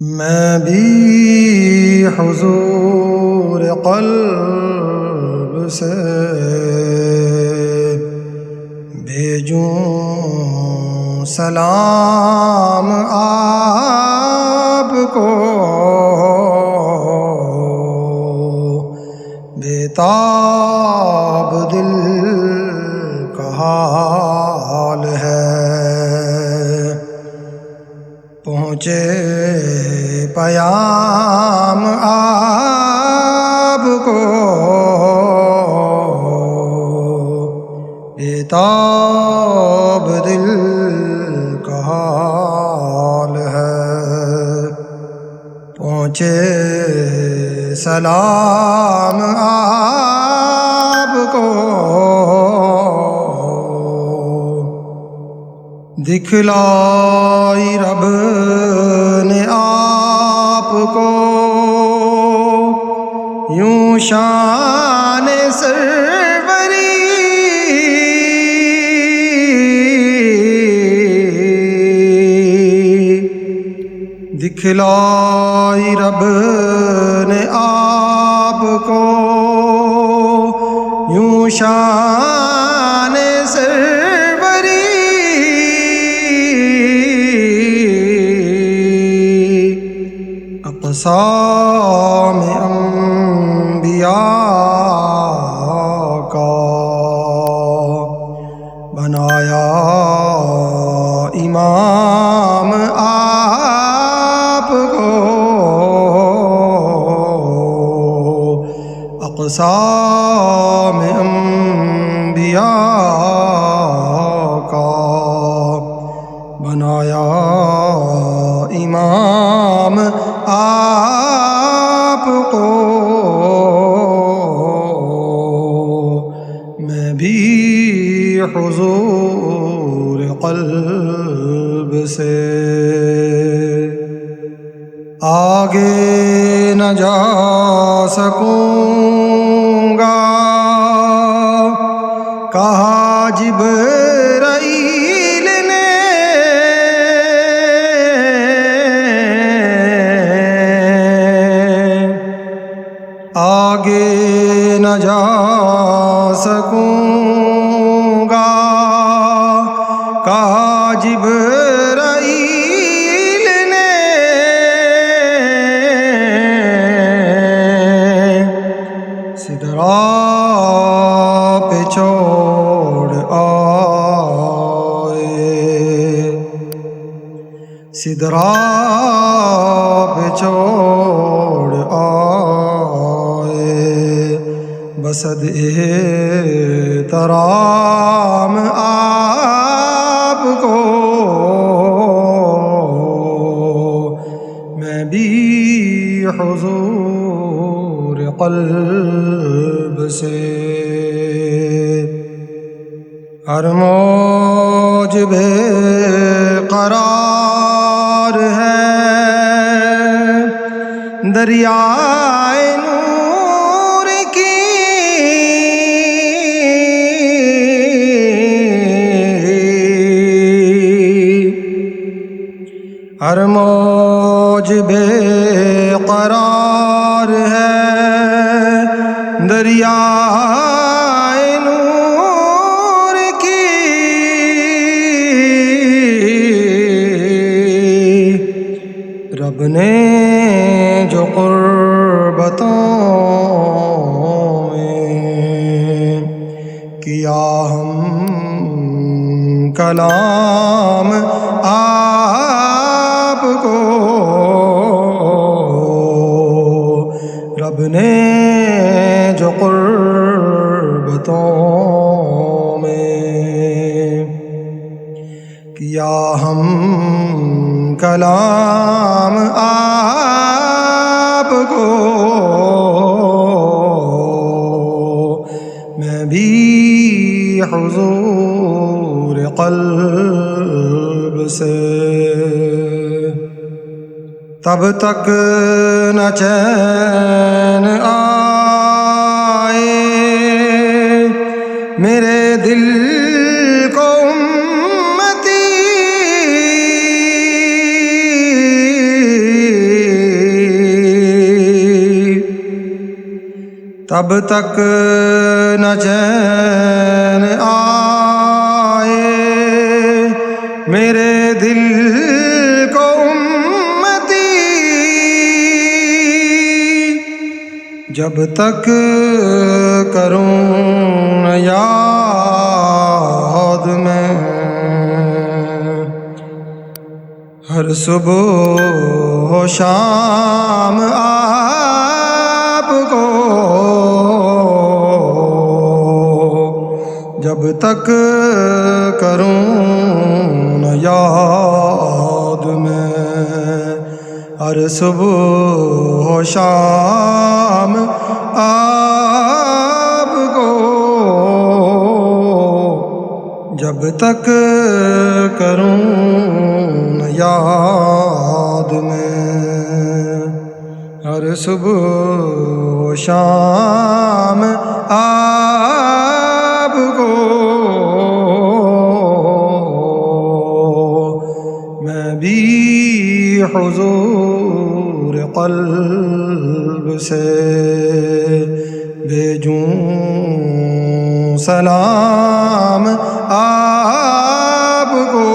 میں بھی حضور قلب سے بھیجوں سلام آپ کو، بےتاب دل کا حال ہے، پہنچے پیام آپ کو، بےتاب دل کا حال ہے، پہنچے سلام آپ کو، دکھلائی رب نے آپ کو یوں شان سروری، دکھلائی رب نے آپ کو یوں شان سروری، اقسام انبیاء کا بنایا امام آپ کو، اقسام انبیاء کا بنایا امام آپ کو، میں بھی حضور قلب سے آگے نہ جا سکوں گا، کہا جبرائیل نے آگے نہ جا سکوں گا، کہا جبرائیل نے سدرا پہ چھوڑ آئے، سدرا پہ چھوڑ آئے، بسد احترام آپ کو، میں بھی حضور قلب سے ہر موج بے قرار ہے، دریائے نور کی ہر موج بے قرار ہے، دریائے نور کی رب نے جو قربتوں میں کیا ہم کلام آپ کو، رب نے جو قربتوں میں کیا ہم کلام آپ کو، میں بھی حضور قلب سے تب تک نہ چین آئے میرے دل کو امتی تب تک نہ چین آئے میرے دل کو امتی، جب تک کروں نہ یاد میں ہر صبح و شام آپ کو، جب تک کروں نہ یاد میں ہر صبح و شام آپ کو، جب تک کروں نہ یاد میں ہر صبح و شام آپ کو، میں بھی حضور قلب سے بھیجوں سلام آپ کو،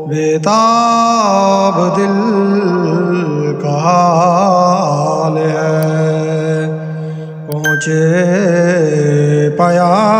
بےتاب دل کا حال ہے پہنچے پیام